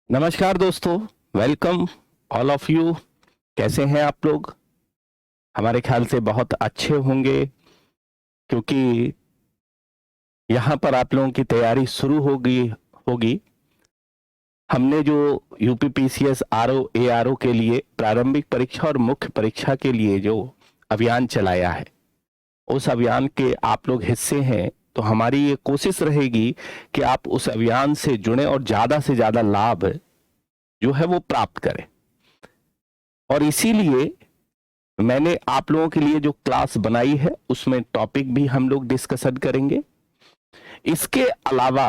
नमस्कार दोस्तों, welcome all of you. कैसे हैं आप लोग? हमारे ख्याल से बहुत अच्छे होंगे, क्योंकि यहाँ पर आप लोगों की तैयारी शुरू होगी। हमने जो यूपीपीसीएस आरओ एआरओ के लिए प्रारंभिक परीक्षा और मुख्य परीक्षा के लिए जो अभियान चलाया है, उस अभियान के आप लोग हिस्से हैं। तो हमारी ये कोशिश रहेगी कि आप उस अभियान से जुड़ें और ज्यादा से ज्यादा लाभ जो है वो प्राप्त करें। और इसीलिए मैंने आप लोगों के लिए जो क्लास बनाई है उसमें टॉपिक भी हम लोग डिस्कशन करेंगे। इसके अलावा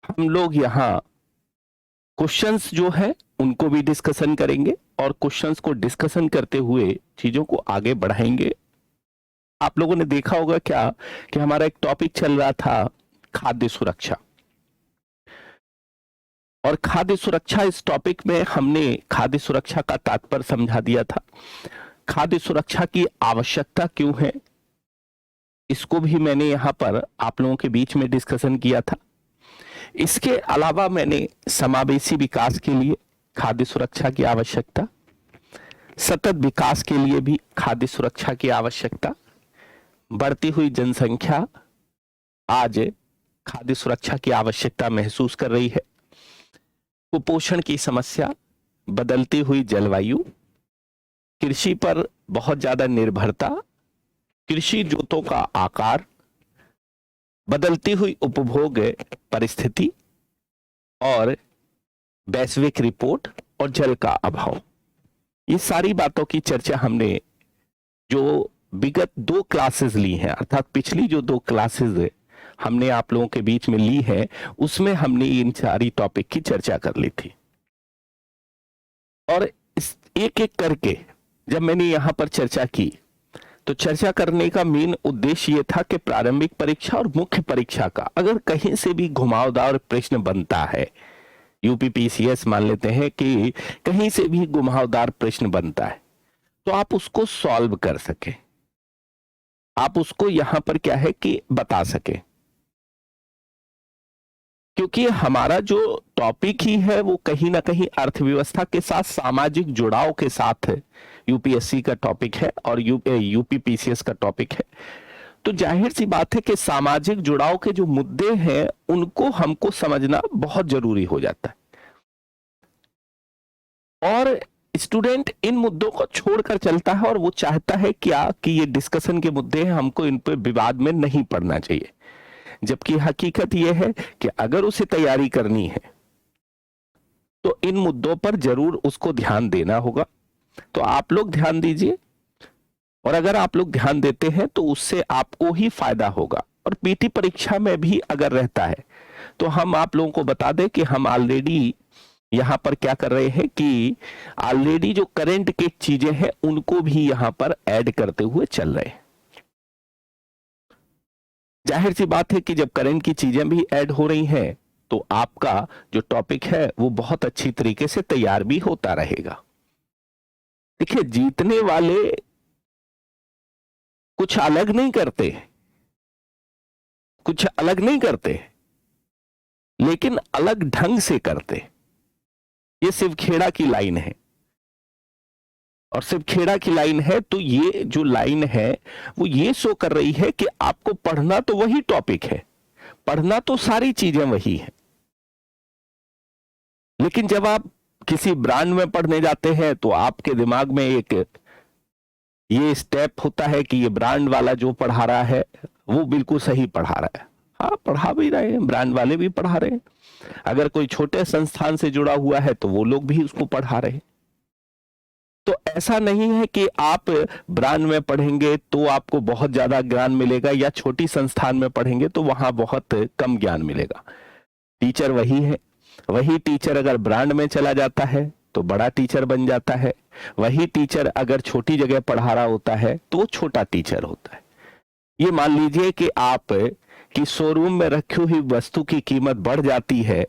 हम लोग यहाँ क्वेश्चंस जो है उनको भी डिस्कशन करेंगे और क्वेश्चंस को डिस्कशन करते हुए चीजों को आगे बढ़ाएंगे। आप लोगों ने देखा होगा क्या कि हमारा एक टॉपिक चल रहा था खाद्य सुरक्षा, और खाद्य सुरक्षा, इस टॉपिक में हमने खाद्य सुरक्षा का तात्पर्य समझा दिया था। खाद्य सुरक्षा की आवश्यकता क्यों है, इसको भी मैंने यहां पर आप लोगों के बीच में डिस्कशन किया था। इसके अलावा मैंने समावेशी विकास के लिए खाद्य सुरक्षा की आवश्यकता, सतत विकास के लिए भी खाद्य सुरक्षा की आवश्यकता, बढ़ती हुई जनसंख्या आज खाद्य सुरक्षा की आवश्यकता महसूस कर रही है, कुपोषण की समस्या, बदलती हुई जलवायु, कृषि पर बहुत ज्यादा निर्भरता, कृषि जोतों का आकार, बदलती हुई उपभोग परिस्थिति और वैश्विक रिपोर्ट और जल का अभाव। ये सारी बातों की चर्चा हमने जो विगत 2 क्लासेस ली हैं, अर्थात पिछली जो 2 क्लासेस हमने आप लोगों के बीच में ली है, उसमें हमने इन सारी टॉपिक की चर्चा कर ली थी। और इस एक एक करके जब मैंने यहां पर चर्चा की, तो चर्चा करने का मेन उद्देश्य यह था कि प्रारंभिक परीक्षा और मुख्य परीक्षा का अगर कहीं से भी घुमावदार प्रश्न बनता है, यूपीपीसीएस मान लेते हैं कि कहीं से भी घुमावदार प्रश्न बनता है, तो आप उसको सॉल्व कर सके, आप उसको यहां पर क्या है कि बता सके। क्योंकि हमारा जो टॉपिक ही है वो कहीं ना कहीं अर्थव्यवस्था के साथ सामाजिक जुड़ाव के साथ यूपीएससी का टॉपिक है और यूपीपीसीएस का टॉपिक है। तो जाहिर सी बात है कि सामाजिक जुड़ाव के जो मुद्दे हैं उनको हमको समझना बहुत जरूरी हो जाता है, और स्टूडेंट इन मुद्दों को छोड़कर चलता है और वो चाहता है क्या कि ये डिस्कशन के मुद्दे हैं, हमको इन पर विवाद में नहीं पड़ना चाहिए। जबकि हकीकत यह है कि अगर उसे तैयारी करनी है तो इन मुद्दों पर जरूर उसको ध्यान देना होगा। तो आप लोग ध्यान दीजिए, और अगर आप लोग ध्यान देते हैं तो उससे आपको ही फायदा होगा। और पीटी परीक्षा में भी अगर रहता है तो हम आप लोगों को बता दें कि हम ऑलरेडी यहां पर क्या कर रहे हैं कि ऑलरेडी जो करंट की चीजें हैं उनको भी यहां पर ऐड करते हुए चल रहे हैं। जाहिर सी बात है कि जब करंट की चीजें भी ऐड हो रही हैं तो आपका जो टॉपिक है वो बहुत अच्छी तरीके से तैयार भी होता रहेगा। देखिए, जीतने वाले कुछ अलग नहीं करते, कुछ अलग नहीं करते, लेकिन अलग ढंग से करते। ये सिर्फ खेड़ा की लाइन है, और सिर्फ खेड़ा की लाइन है। तो ये जो लाइन है वो ये शो कर रही है कि आपको पढ़ना तो वही टॉपिक है, पढ़ना तो सारी चीजें वही है, लेकिन जब आप किसी ब्रांड में पढ़ने जाते हैं तो आपके दिमाग में एक ये स्टेप होता है कि ये ब्रांड वाला जो पढ़ा रहा है वो बिल्कुल सही पढ़ा रहा है। हाँ, पढ़ा भी रहे हैं, ब्रांड वाले भी पढ़ा रहे हैं। अगर कोई छोटे संस्थान से जुड़ा हुआ है तो वो लोग भी उसको पढ़ा रहे हैं। तो ऐसा नहीं है कि आप ब्रांड में पढ़ेंगे तो आपको बहुत ज्यादा ज्ञान मिलेगा, या छोटी संस्थान में पढ़ेंगे तो वहां बहुत कम ज्ञान मिलेगा। टीचर वही है। वही टीचर अगर ब्रांड में चला जाता है तो बड़ा टीचर बन जाता है, वही टीचर अगर छोटी जगह पढ़ा रहा होता है तो वो छोटा टीचर होता है। ये मान लीजिए कि आप की शोरूम में रखी हुई वस्तु की कीमत बढ़ जाती है,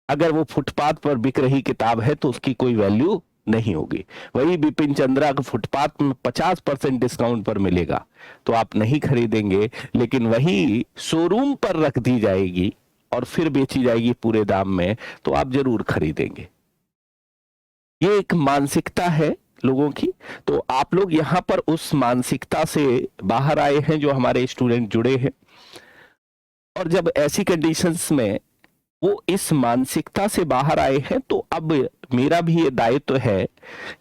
अगर वो फुटपाथ पर बिक रही किताब है तो उसकी कोई वैल्यू नहीं होगी। वही बिपिन चंद्रा को फुटपाथ में 50% डिस्काउंट पर मिलेगा तो आप नहीं खरीदेंगे, लेकिन वही शोरूम पर रख दी जाएगी और फिर बेची जाएगी पूरे दाम में, तो आप जरूर खरीदेंगे। ये एक मानसिकता है लोगों की। तो आप लोग यहां पर उस मानसिकता से बाहर आए हैं, जो हमारे स्टूडेंट जुड़े हैं। और जब ऐसी कंडीशंस में वो इस मानसिकता से बाहर आए हैं, तो अब मेरा भी ये दायित्व है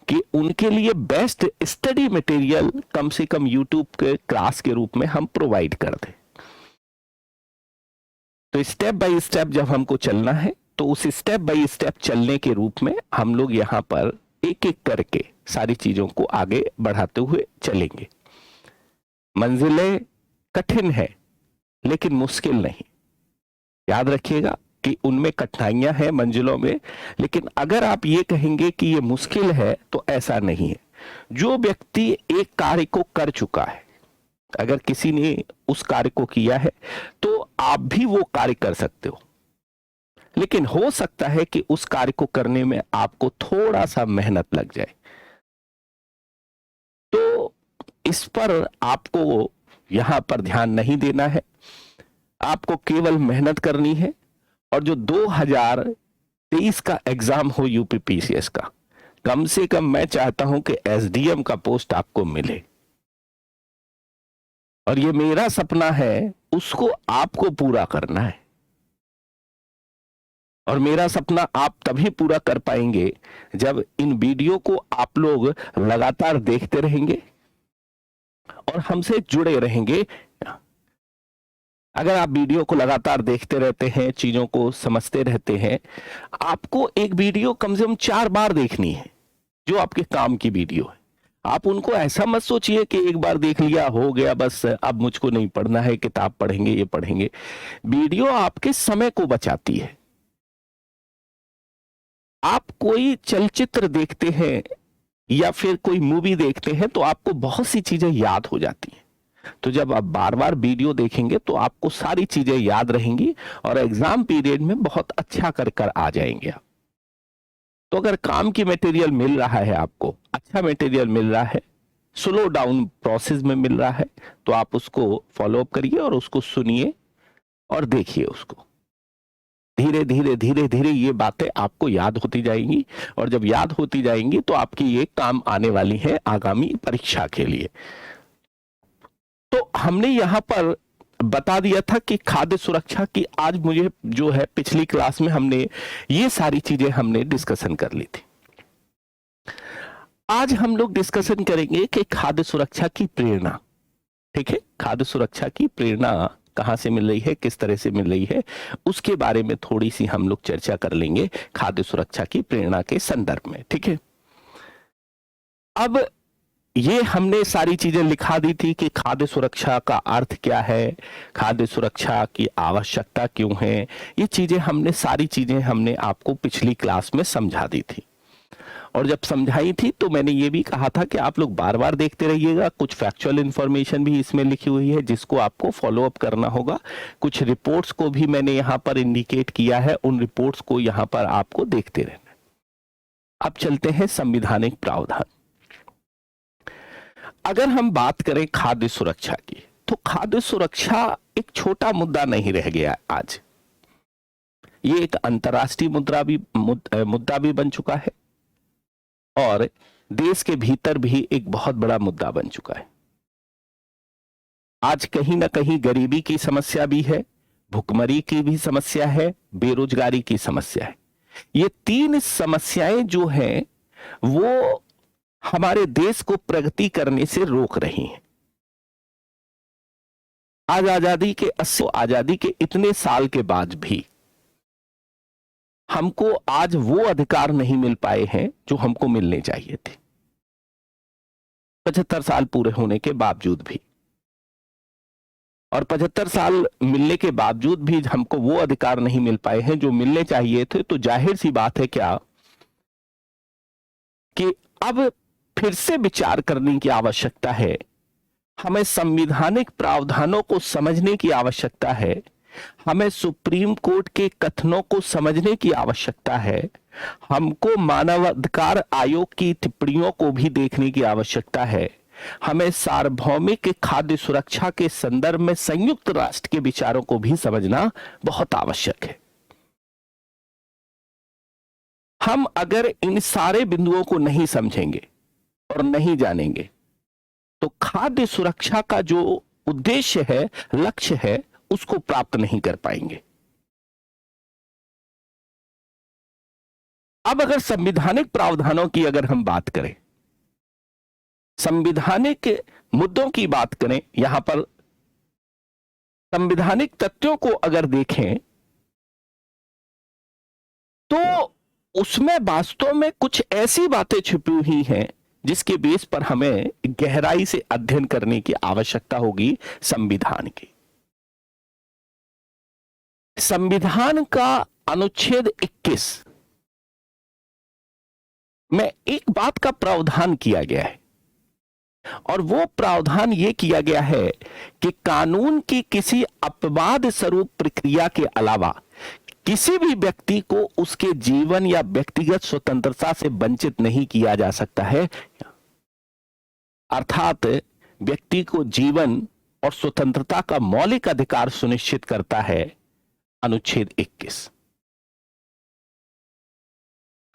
कि उनके लिए बेस्ट स्टडी मटेरियल कम से कम यूट्यूब के क्लास के रूप में हम प्रोवाइड कर दें। तो स्टेप बाय स्टेप जब हमको चलना है, तो उस स्टेप बाय स्टेप चलने के रूप में हम लोग यहां पर एक एक करके सारी चीजों को आगे बढ़ाते हुए चलेंगे। मंजिलें कठिन है लेकिन मुश्किल नहीं। याद रखिएगा कि उनमें कठिनाइयां हैं मंजिलों में, लेकिन अगर आप ये कहेंगे कि ये मुश्किल है, तो ऐसा नहीं है। जो व्यक्ति एक कार्य को कर चुका है, अगर किसी ने उस कार्य को किया है, तो आप भी वो कार्य कर सकते हो। लेकिन हो सकता है कि उस कार्य को करने में आपको थोड़ा सा मेहनत लग जाए। तो इस पर आपको यहां पर ध्यान नहीं देना है, आपको केवल मेहनत करनी है। और जो 2023 का एग्जाम हो यूपीपीसीएस का, कम से कम मैं चाहता हूं कि एसडीएम का पोस्ट आपको मिले। और ये मेरा सपना है, उसको आपको पूरा करना है। और मेरा सपना आप तभी पूरा कर पाएंगे जब इन वीडियो को आप लोग लगातार देखते रहेंगे और हमसे जुड़े रहेंगे। अगर आप वीडियो को लगातार देखते रहते हैं, चीजों को समझते रहते हैं, आपको एक वीडियो कम से कम 4 बार देखनी है जो आपके काम की वीडियो है। आप उनको ऐसा मत सोचिए कि एक बार देख लिया हो गया, बस अब मुझको नहीं पढ़ना है, किताब पढ़ेंगे, ये पढ़ेंगे। वीडियो आपके समय को बचाती है। आप कोई चलचित्र देखते हैं या फिर कोई मूवी देखते हैं, तो आपको बहुत सी चीजें याद हो जाती हैं। तो जब आप बार बार वीडियो देखेंगे, तो आपको सारी चीजें याद रहेंगी और एग्जाम पीरियड में बहुत अच्छा कर आ जाएंगे आप। तो अगर काम की मटेरियल मिल रहा है, आपको अच्छा मटेरियल मिल रहा है, स्लो डाउन प्रोसेस में मिल रहा है, तो आप उसको फॉलो अप करिए और उसको सुनिए और देखिए उसको। धीरे धीरे धीरे धीरे ये बातें आपको याद होती जाएंगी, और जब याद होती जाएंगी तो आपकी ये काम आने वाली है आगामी परीक्षा के लिए। तो हमने यहां पर बता दिया था कि खाद्य सुरक्षा की आज मुझे जो है, पिछली क्लास में हमने ये सारी चीजें हमने डिस्कशन कर ली थी। आज हम लोग डिस्कशन करेंगे कि खाद्य सुरक्षा की प्रेरणा, ठीक है, खाद्य सुरक्षा की प्रेरणा कहां से मिल रही है, किस तरह से मिल रही है, उसके बारे में थोड़ी सी हम लोग चर्चा कर लेंगे खाद्य सुरक्षा की प्रेरणा के संदर्भ में, ठीक है। अब ये हमने सारी चीजें लिखा दी थी कि खाद्य सुरक्षा का अर्थ क्या है, खाद्य सुरक्षा की आवश्यकता क्यों है। ये चीजें हमने सारी चीजें हमने आपको पिछली क्लास में समझा दी थी। और जब समझाई थी तो मैंने ये भी कहा था कि आप लोग बार बार देखते रहिएगा। कुछ फैक्चुअल इंफॉर्मेशन भी इसमें लिखी हुई है जिसको आपको फॉलो अप करना होगा। कुछ रिपोर्ट्स को भी मैंने यहाँ पर इंडिकेट किया है, उन रिपोर्ट्स को यहाँ पर आपको देखते रहना। अब चलते हैं संवैधानिक प्रावधान। अगर हम बात करें खाद्य सुरक्षा की, तो खाद्य सुरक्षा एक छोटा मुद्दा नहीं रह गया आज। ये एक अंतर्राष्ट्रीय मुद्दा भी बन चुका है और देश के भीतर भी एक बहुत बड़ा मुद्दा बन चुका है। आज कहीं ना कहीं गरीबी की समस्या भी है, भुखमरी की भी समस्या है, बेरोजगारी की समस्या है। ये 3 समस्याएं जो हैं वो हमारे देश को प्रगति करने से रोक रही हैं। आज आजादी के इतने साल के बाद भी हमको आज वो अधिकार नहीं मिल पाए हैं जो हमको मिलने चाहिए थे। 75 साल पूरे होने के बावजूद भी, और 75 साल मिलने के बावजूद भी हमको वो अधिकार नहीं मिल पाए हैं जो मिलने चाहिए थे। तो जाहिर सी बात है क्या कि अब फिर से विचार करने की आवश्यकता है। हमें संवैधानिक प्रावधानों को समझने की आवश्यकता है, हमें सुप्रीम कोर्ट के कथनों को समझने की आवश्यकता है, हमको मानवाधिकार आयोग की टिप्पणियों को भी देखने की आवश्यकता है, हमें सार्वभौमिक खाद्य सुरक्षा के संदर्भ में संयुक्त राष्ट्र के विचारों को भी समझना बहुत आवश्यक है। हम अगर इन सारे बिंदुओं को नहीं समझेंगे और नहीं जानेंगे तो खाद्य सुरक्षा का जो उद्देश्य है, लक्ष्य है, उसको प्राप्त नहीं कर पाएंगे। अब अगर संवैधानिक प्रावधानों की अगर हम बात करें, संवैधानिक मुद्दों की बात करें, यहां पर संवैधानिक तथ्यों को अगर देखें तो उसमें वास्तव में कुछ ऐसी बातें छुपी हुई हैं जिसके बेस पर हमें गहराई से अध्ययन करने की आवश्यकता होगी संविधान की। संविधान का अनुच्छेद 21 में एक बात का प्रावधान किया गया है और वो प्रावधान ये किया गया है कि कानून की किसी अपवाद स्वरूप प्रक्रिया के अलावा किसी भी व्यक्ति को उसके जीवन या व्यक्तिगत स्वतंत्रता से वंचित नहीं किया जा सकता है। अर्थात व्यक्ति को जीवन और स्वतंत्रता का मौलिक अधिकार सुनिश्चित करता है अनुच्छेद 21।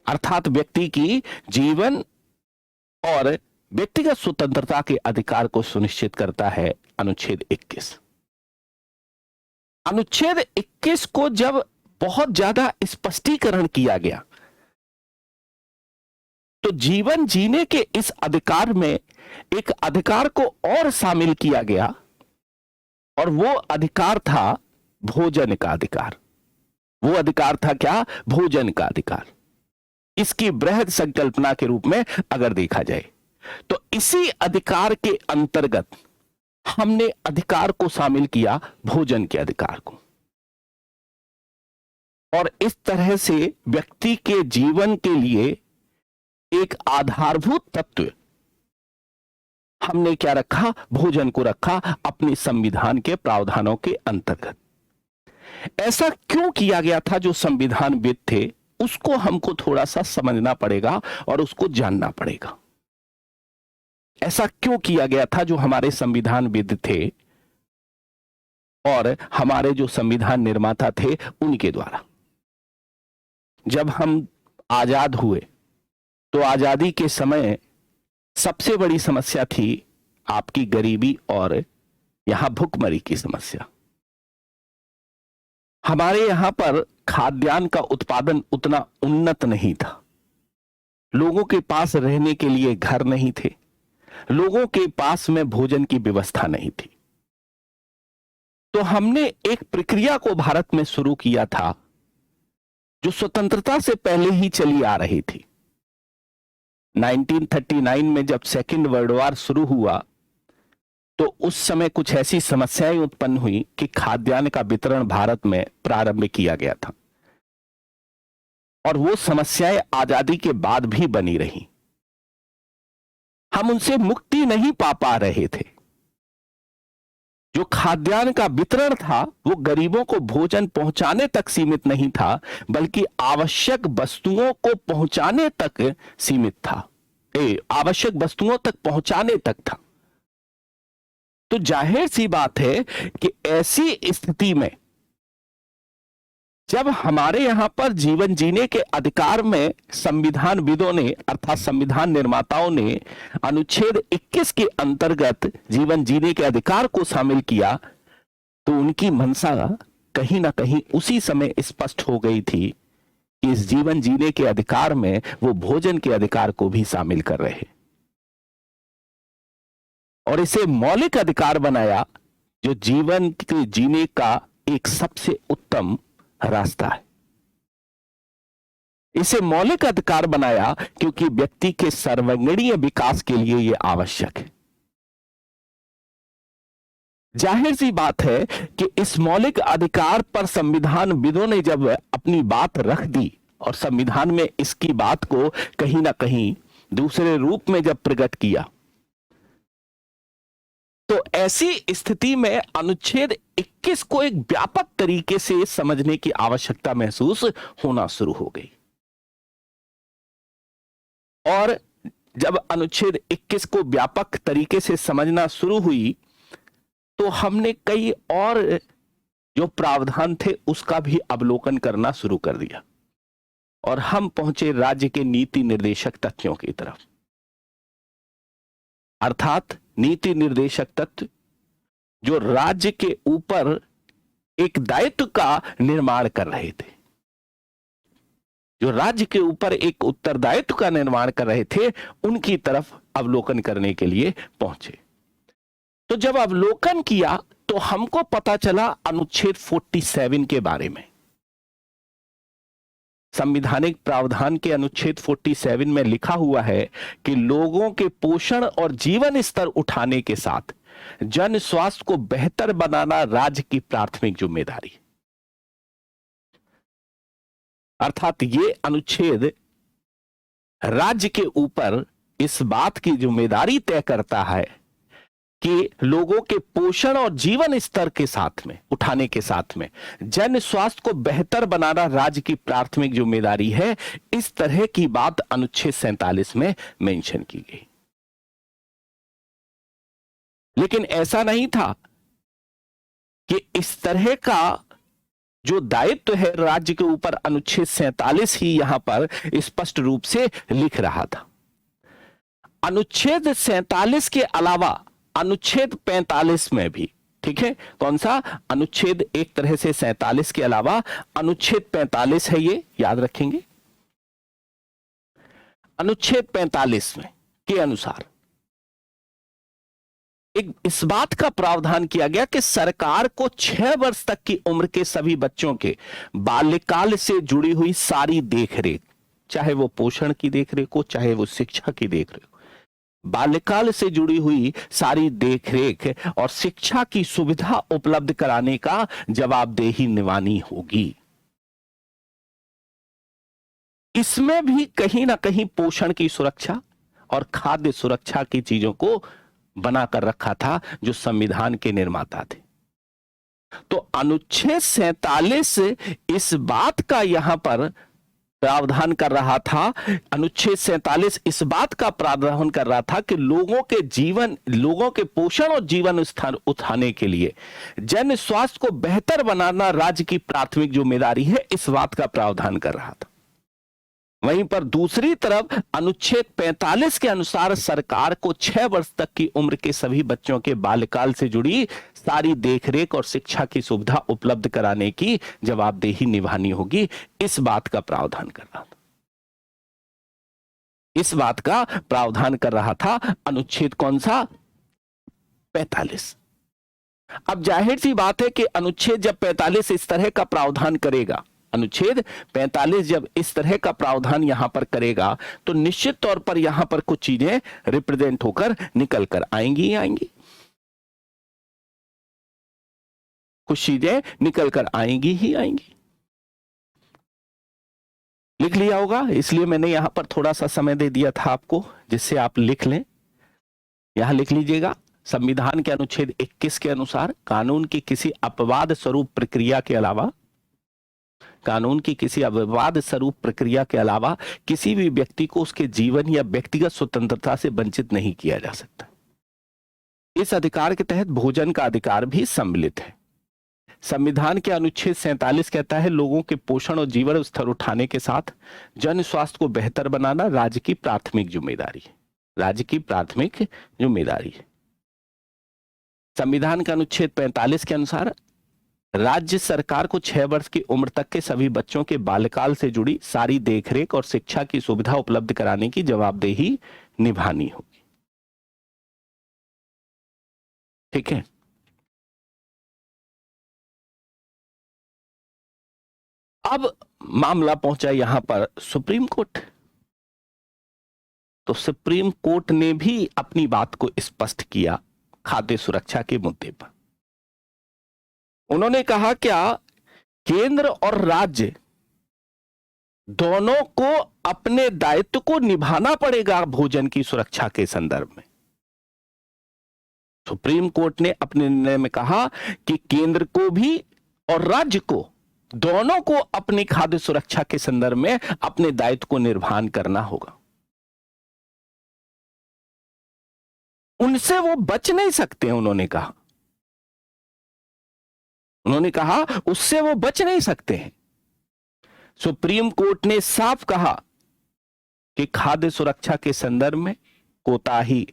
अर्थात व्यक्ति की जीवन और व्यक्तिगत स्वतंत्रता के अधिकार को सुनिश्चित करता है अनुच्छेद 21। अनुच्छेद 21 को जब बहुत ज्यादा स्पष्टीकरण किया गया तो जीवन जीने के इस अधिकार में एक अधिकार को और शामिल किया गया और वो अधिकार था भोजन का अधिकार। वो अधिकार था क्या? भोजन का अधिकार। इसकी बृहद संकल्पना के रूप में अगर देखा जाए तो इसी अधिकार के अंतर्गत हमने अधिकार को शामिल किया, भोजन के अधिकार को, और इस तरह से व्यक्ति के जीवन के लिए एक आधारभूत तत्व हमने क्या रखा? भोजन को रखा अपने संविधान के प्रावधानों के अंतर्गत। ऐसा क्यों किया गया था? जो संविधानविद थे उसको हमको थोड़ा सा समझना पड़ेगा और उसको जानना पड़ेगा। ऐसा क्यों किया गया था? जो हमारे संविधानविद थे और हमारे जो संविधान निर्माता थे उनके द्वारा। जब हम आजाद हुए तो आजादी के समय सबसे बड़ी समस्या थी आपकी गरीबी और यहां भुखमरी की समस्या। हमारे यहां पर खाद्यान्न का उत्पादन उतना उन्नत नहीं था, लोगों के पास रहने के लिए घर नहीं थे, लोगों के पास में भोजन की व्यवस्था नहीं थी। तो हमने एक प्रक्रिया को भारत में शुरू किया था जो स्वतंत्रता से पहले ही चली आ रही थी। 1939 में जब सेकेंड वर्ल्ड वॉर शुरू हुआ तो उस समय कुछ ऐसी समस्याएं उत्पन्न हुई कि खाद्यान्न का वितरण भारत में प्रारंभ किया गया था और वो समस्याएं आजादी के बाद भी बनी रही। हम उनसे मुक्ति नहीं पा रहे थे। जो खाद्यान्न का वितरण था वो गरीबों को भोजन पहुंचाने तक सीमित नहीं था, बल्कि आवश्यक वस्तुओं को पहुंचाने तक सीमित था। आवश्यक वस्तुओं तक पहुंचाने तक था। तो जाहिर सी बात है कि ऐसी स्थिति में जब हमारे यहां पर जीवन जीने के अधिकार में संविधानविदों ने अर्थात संविधान निर्माताओं ने अनुच्छेद 21 के अंतर्गत जीवन जीने के अधिकार को शामिल किया तो उनकी मंशा कहीं ना कहीं उसी समय स्पष्ट हो गई थी कि इस जीवन जीने के अधिकार में वो भोजन के अधिकार को भी शामिल कर रहे और इसे मौलिक अधिकार बनाया जो जीवन के जीने का एक सबसे उत्तम रास्ता है। इसे मौलिक अधिकार बनाया क्योंकि व्यक्ति के सर्वांगीण विकास के लिए यह आवश्यक है। जाहिर सी बात है कि इस मौलिक अधिकार पर संविधानविदों ने जब अपनी बात रख दी और संविधान में इसकी बात को कहीं ना कहीं दूसरे रूप में जब प्रकट किया तो ऐसी स्थिति में अनुच्छेद 21 को एक व्यापक तरीके से समझने की आवश्यकता महसूस होना शुरू हो गई। और जब अनुच्छेद 21 को व्यापक तरीके से समझना शुरू हुई तो हमने कई और जो प्रावधान थे उसका भी अवलोकन करना शुरू कर दिया और हम पहुंचे राज्य के नीति निर्देशक तथ्यों की तरफ। अर्थात नीति निर्देशक तत्व जो राज्य के ऊपर एक दायित्व का निर्माण कर रहे थे, जो राज्य के ऊपर एक उत्तरदायित्व का निर्माण कर रहे थे, उनकी तरफ अवलोकन करने के लिए पहुंचे। तो जब अवलोकन किया तो हमको पता चला अनुच्छेद 47 के बारे में। संवैधानिक प्रावधान के अनुच्छेद 47 में लिखा हुआ है कि लोगों के पोषण और जीवन स्तर उठाने के साथ जन स्वास्थ्य को बेहतर बनाना राज्य की प्राथमिक जिम्मेदारी। अर्थात ये अनुच्छेद राज्य के ऊपर इस बात की जिम्मेदारी तय करता है कि लोगों के पोषण और जीवन स्तर के साथ में उठाने के साथ में जन स्वास्थ्य को बेहतर बनाना राज्य की प्राथमिक जिम्मेदारी है। इस तरह की बात अनुच्छेद 47 में मेंशन की गई। लेकिन ऐसा नहीं था कि इस तरह का जो दायित्व है राज्य के ऊपर अनुच्छेद 47 ही यहां पर स्पष्ट रूप से लिख रहा था। अनुच्छेद 47 के अलावा अनुच्छेद 45 में भी, ठीक है, कौन सा अनुच्छेद, एक तरह से 47 के अलावा अनुच्छेद 45 है, ये याद रखेंगे। अनुच्छेद 45 में के अनुसार एक इस बात का प्रावधान किया गया कि सरकार को 6 वर्ष तक की उम्र के सभी बच्चों के बाल्यकाल से जुड़ी हुई सारी देखरेख, चाहे वो पोषण की देखरेख हो, चाहे वो शिक्षा की देखरेख, बाल्यकाल से जुड़ी हुई सारी देखरेख और शिक्षा की सुविधा उपलब्ध कराने का जवाबदेही निभानी होगी। इसमें भी कहीं ना कहीं पोषण की सुरक्षा और खाद्य सुरक्षा की चीजों को बनाकर रखा था जो संविधान के निर्माता थे। तो अनुच्छेद 47 इस बात का यहां पर प्रावधान कर रहा था, अनुच्छेद 47 इस बात का प्रावधान कर रहा था कि लोगों के पोषण और जीवन स्तर उठाने के लिए जन स्वास्थ्य को बेहतर बनाना राज्य की प्राथमिक जिम्मेदारी है, इस बात का प्रावधान कर रहा था। वहीं पर दूसरी तरफ अनुच्छेद 45 के अनुसार सरकार को 6 वर्ष तक की उम्र के सभी बच्चों के बाल्यकाल से जुड़ी सारी देखरेख और शिक्षा की सुविधा उपलब्ध कराने की जवाबदेही निभानी होगी, इस बात का प्रावधान कर रहा था। इस बात का प्रावधान कर रहा था अनुच्छेद कौन सा, 45। अब जाहिर सी बात है कि अनुच्छेद जब 45 इस तरह का प्रावधान करेगा, अनुच्छेद 45 जब इस तरह का प्रावधान यहां पर करेगा तो निश्चित तौर पर यहां पर कुछ चीजें रिप्रेजेंट होकर निकल कर आएंगी ही आएंगी, कुछ चीजें निकल कर आएंगी ही आएंगी। लिख लिया होगा, इसलिए मैंने यहां पर थोड़ा सा समय दे दिया था आपको जिससे आप लिख लें। यहां लिख लीजिएगा, संविधान के अनुच्छेद 21 के अनुसार कानून की किसी अपवाद स्वरूप प्रक्रिया के अलावा किसी भी व्यक्ति को उसके जीवन या व्यक्तिगत स्वतंत्रता से वंचित नहीं किया जा सकता। इस अधिकार के तहत भोजन का अधिकार भी सम्मिलित है। संविधान के अनुच्छेद 47 कहता है लोगों के पोषण और जीवन स्तर उठाने के साथ जन स्वास्थ्य को बेहतर बनाना राज्य की प्राथमिक जिम्मेदारी है, राज्य की प्राथमिक जिम्मेदारी है। संविधान का अनुच्छेद 45 के अनुसार राज्य सरकार को 6 वर्ष की उम्र तक के सभी बच्चों के बाल्यकाल से जुड़ी सारी देखरेख और शिक्षा की सुविधा उपलब्ध कराने की जवाबदेही निभानी होगी। ठीक है, अब मामला पहुंचा यहां पर सुप्रीम कोर्ट। तो सुप्रीम कोर्ट ने भी अपनी बात को स्पष्ट किया खाद्य सुरक्षा के मुद्दे पर। उन्होंने कहा क्या केंद्र और राज्य दोनों को अपने दायित्व को निभाना पड़ेगा भोजन की सुरक्षा के संदर्भ में। सुप्रीम कोर्ट ने अपने निर्णय में कहा कि केंद्र को भी और राज्य को दोनों को अपनी खाद्य सुरक्षा के संदर्भ में अपने दायित्व को निर्वहन करना होगा। उनसे वो बच नहीं सकते। उन्होंने कहा उससे वो बच नहीं सकते हैं। सुप्रीम कोर्ट ने साफ कहा कि खाद्य सुरक्षा के संदर्भ में कोताही,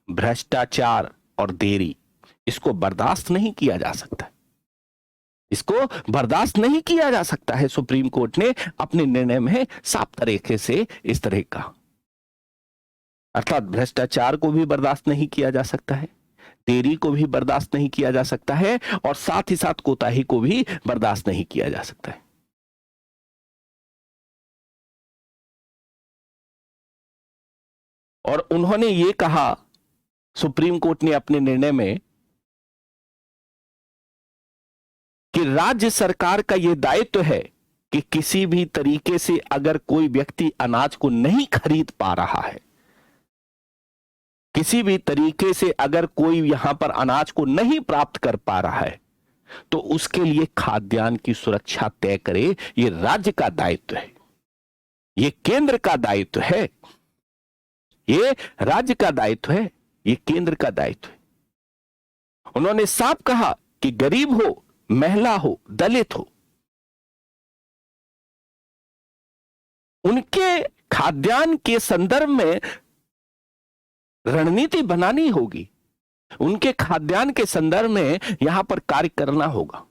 भ्रष्टाचार और देरी, इसको बर्दाश्त नहीं किया जा सकता। इसको बर्दाश्त नहीं किया जा सकता है। सुप्रीम कोर्ट ने अपने निर्णय में साफ तरीके से इस तरह कहा, अर्थात भ्रष्टाचार को भी बर्दाश्त नहीं किया जा सकता है, देरी को भी बर्दाश्त नहीं किया जा सकता है, और साथ ही साथ कोताही को भी बर्दाश्त नहीं किया जा सकता है। और उन्होंने ये कहा, सुप्रीम कोर्ट ने अपने निर्णय में, कि राज्य सरकार का यह दायित्व है कि किसी भी तरीके से अगर कोई व्यक्ति अनाज को नहीं खरीद पा रहा है, किसी भी तरीके से अगर कोई यहां पर अनाज को नहीं प्राप्त कर पा रहा है, तो उसके लिए खाद्यान्न की सुरक्षा तय करे। यह राज्य का दायित्व है, यह केंद्र का दायित्व है, यह राज्य का दायित्व है, यह केंद्र का दायित्व है। उन्होंने साफ कहा कि गरीब हो, महिला हो, दलित हो, उनके खाद्यान्न के संदर्भ में रणनीति बनानी होगी, उनके खाद्यान्न के संदर्भ में यहां पर कार्य करना होगा।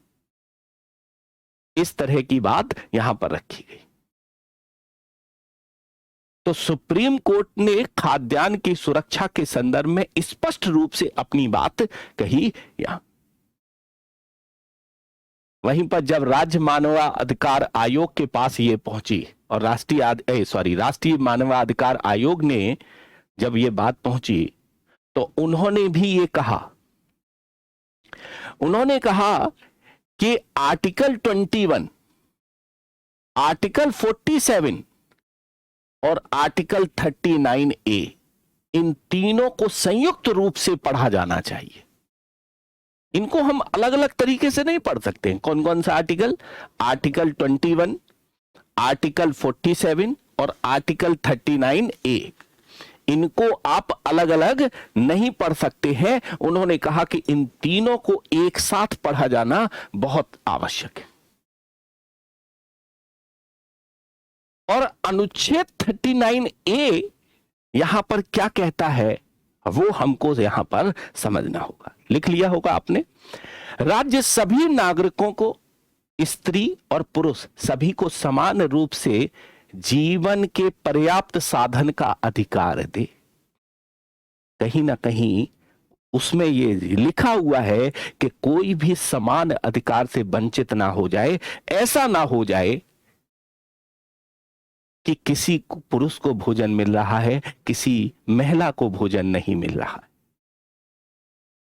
इस तरह की बात यहां पर रखी गई। तो सुप्रीम कोर्ट ने खाद्यान्न की सुरक्षा के संदर्भ में स्पष्ट रूप से अपनी बात कही। यहां वहीं पर जब राज्य मानवाधिकार आयोग के पास ये पहुंची और राष्ट्रीय मानवाधिकार आयोग ने जब ये बात पहुंची, तो उन्होंने भी ये कहा, उन्होंने कहा कि आर्टिकल 21, आर्टिकल 47 और आर्टिकल 39A, इन तीनों को संयुक्त रूप से पढ़ा जाना चाहिए। इनको हम अलग अलग तरीके से नहीं पढ़ सकते। कौन कौन सा आर्टिकल? आर्टिकल 21, आर्टिकल 47 और आर्टिकल 39A, इनको आप अलग अलग नहीं पढ़ सकते हैं। उन्होंने कहा कि इन तीनों को एक साथ पढ़ा जाना बहुत आवश्यक है। और अनुच्छेद 39A यहां पर क्या कहता है, वो हमको यहां पर समझना होगा। लिख लिया होगा आपने। राज्य सभी नागरिकों को, स्त्री और पुरुष सभी को समान रूप से जीवन के पर्याप्त साधन का अधिकार दे। कहीं ना कहीं उसमें ये लिखा हुआ है कि कोई भी समान अधिकार से वंचित ना हो जाए। ऐसा ना हो जाए कि किसी पुरुष को भोजन मिल रहा है, किसी महिला को भोजन नहीं मिल रहा है।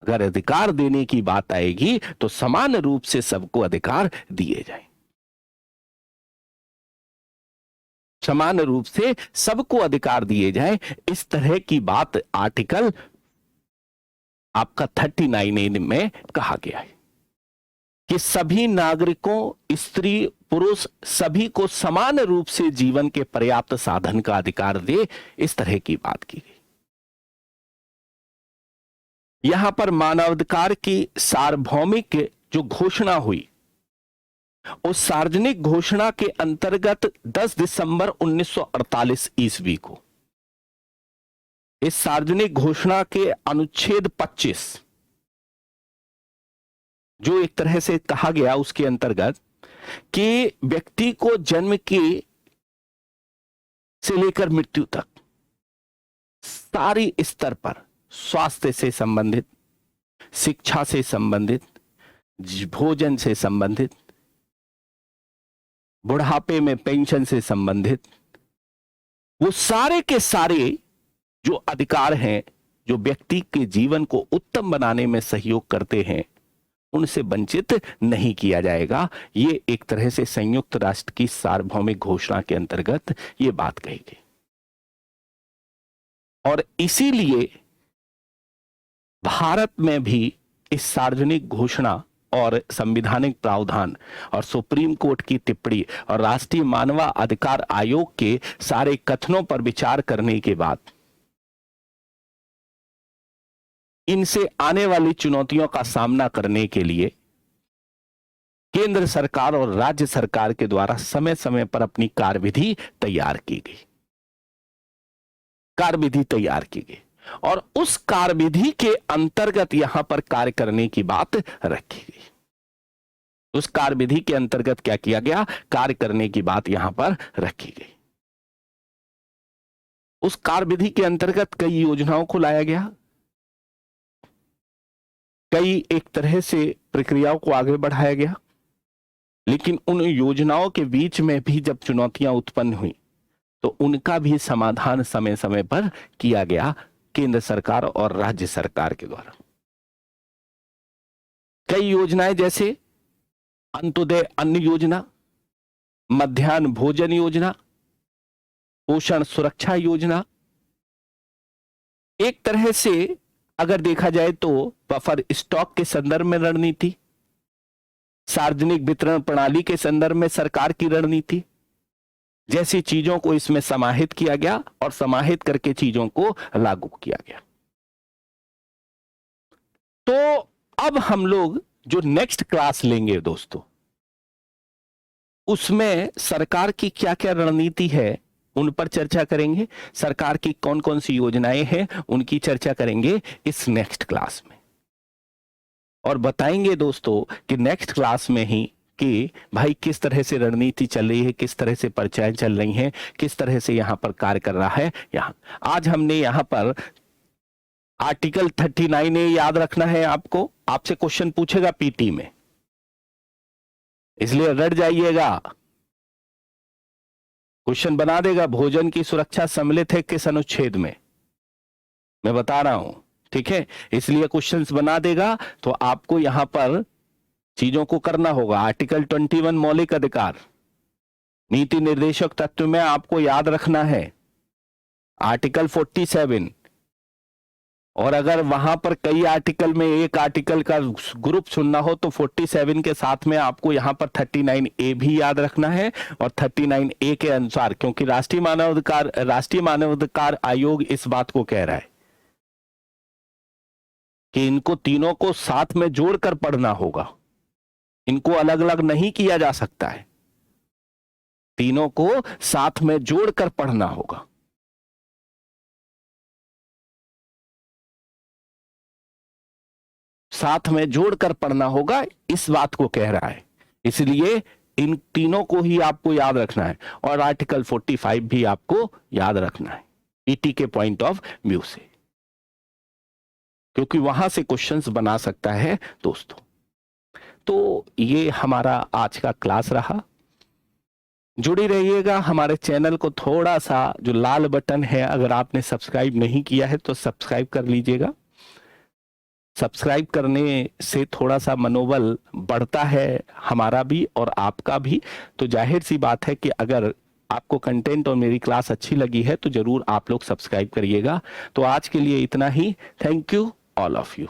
अगर अधिकार देने की बात आएगी तो समान रूप से सबको अधिकार दिए जाए, समान रूप से सबको अधिकार दिए जाए। इस तरह की बात आर्टिकल आपका 39A में कहा गया है कि सभी नागरिकों, स्त्री पुरुष सभी को समान रूप से जीवन के पर्याप्त साधन का अधिकार दे। इस तरह की बात की गई। यहां पर मानवाधिकार की सार्वभौमिक जो घोषणा हुई, उस सार्वजनिक घोषणा के अंतर्गत 10 दिसंबर 1948 ईस्वी को इस सार्वजनिक घोषणा के अनुच्छेद 25, जो एक तरह से कहा गया उसके अंतर्गत कि व्यक्ति को जन्म के से लेकर मृत्यु तक सारी स्तर पर स्वास्थ्य से संबंधित, शिक्षा से संबंधित, भोजन से संबंधित, बुढ़ापे में पेंशन से संबंधित, वो सारे के सारे जो अधिकार हैं, जो व्यक्ति के जीवन को उत्तम बनाने में सहयोग करते हैं, उनसे वंचित नहीं किया जाएगा। ये एक तरह से संयुक्त राष्ट्र की सार्वभौमिक घोषणा के अंतर्गत ये बात कही गई। और इसीलिए भारत में भी इस सार्वजनिक घोषणा और संवैधानिक प्रावधान और सुप्रीम कोर्ट की टिप्पणी और राष्ट्रीय मानवाधिकार आयोग के सारे कथनों पर विचार करने के बाद इनसे आने वाली चुनौतियों का सामना करने के लिए केंद्र सरकार और राज्य सरकार के द्वारा समय समय पर अपनी कार्यविधि तैयार की गई, कार्यविधि तैयार की गई और उस कार्यविधि के अंतर्गत यहां पर कार्य करने की बात रखी गई। उस कार्यविधि के अंतर्गत क्या किया गया, कार्य करने की बात यहां पर रखी गई। उस कार्यविधि के अंतर्गत कई योजनाओं को लाया गया, कई एक तरह से प्रक्रियाओं को आगे बढ़ाया गया, लेकिन उन योजनाओं के बीच में भी जब चुनौतियां उत्पन्न हुई तो उनका भी समाधान समय समय पर किया गया केंद्र सरकार और राज्य सरकार के द्वारा। कई योजनाएं जैसे अंत्योदय अन्न योजना, मध्याह्न भोजन योजना, पोषण सुरक्षा योजना, एक तरह से अगर देखा जाए तो बफर स्टॉक के संदर्भ में रणनीति, सार्वजनिक वितरण प्रणाली के संदर्भ में सरकार की रणनीति जैसी चीजों को इसमें समाहित किया गया और समाहित करके चीजों को लागू किया गया। तो अब हम लोग जो नेक्स्ट क्लास लेंगे दोस्तों, उसमें सरकार की क्या क्या रणनीति है उन पर चर्चा करेंगे। सरकार की कौन कौन सी योजनाएं हैं उनकी चर्चा करेंगे इस नेक्स्ट क्लास में, और बताएंगे दोस्तों कि नेक्स्ट क्लास में ही कि भाई किस तरह से रणनीति चल रही है, किस तरह से परिचय चल रही है, किस तरह से यहां पर कार्य कर रहा है। यहां आज हमने यहां पर आर्टिकल 39A याद रखना है आपको, आपसे क्वेश्चन पूछेगा पीटी में, इसलिए रट जाइएगा, क्वेश्चन बना देगा भोजन की सुरक्षा सम्मिलित है किस अनुच्छेद में, मैं बता रहा हूं, ठीक है। इसलिए क्वेश्चंस बना देगा तो आपको यहां पर चीजों को करना होगा। आर्टिकल 21 मौलिक अधिकार, नीति निर्देशक तत्व में आपको याद रखना है आर्टिकल 47, और अगर वहां पर कई आर्टिकल में एक आर्टिकल का ग्रुप चुनना हो तो 47 के साथ में आपको यहां पर 39A भी याद रखना है, और 39A के अनुसार, क्योंकि राष्ट्रीय मानवाधिकार आयोग इस बात को कह रहा है कि इनको तीनों को साथ में जोड़कर पढ़ना होगा, इनको अलग अलग नहीं किया जा सकता है, तीनों को साथ में जोड़कर पढ़ना होगा। साथ में जोड़कर पढ़ना होगा, इस बात को कह रहा है, इसलिए इन तीनों को ही आपको याद रखना है, और आर्टिकल 45 भी आपको याद रखना है पीटी के पॉइंट ऑफ व्यू से, क्योंकि वहां से क्वेश्चंस बना सकता है दोस्तों। तो ये हमारा आज का क्लास रहा, जुड़ी रहिएगा हमारे चैनल को। थोड़ा सा जो लाल बटन है, अगर आपने सब्सक्राइब नहीं किया है तो सब्सक्राइब कर लीजिएगा। सब्सक्राइब करने से थोड़ा सा मनोबल बढ़ता है हमारा भी और आपका भी। तो जाहिर सी बात है कि अगर आपको कंटेंट और मेरी क्लास अच्छी लगी है तो जरूर आप लोग सब्सक्राइब करिएगा। तो आज के लिए इतना ही। Thank you all of you.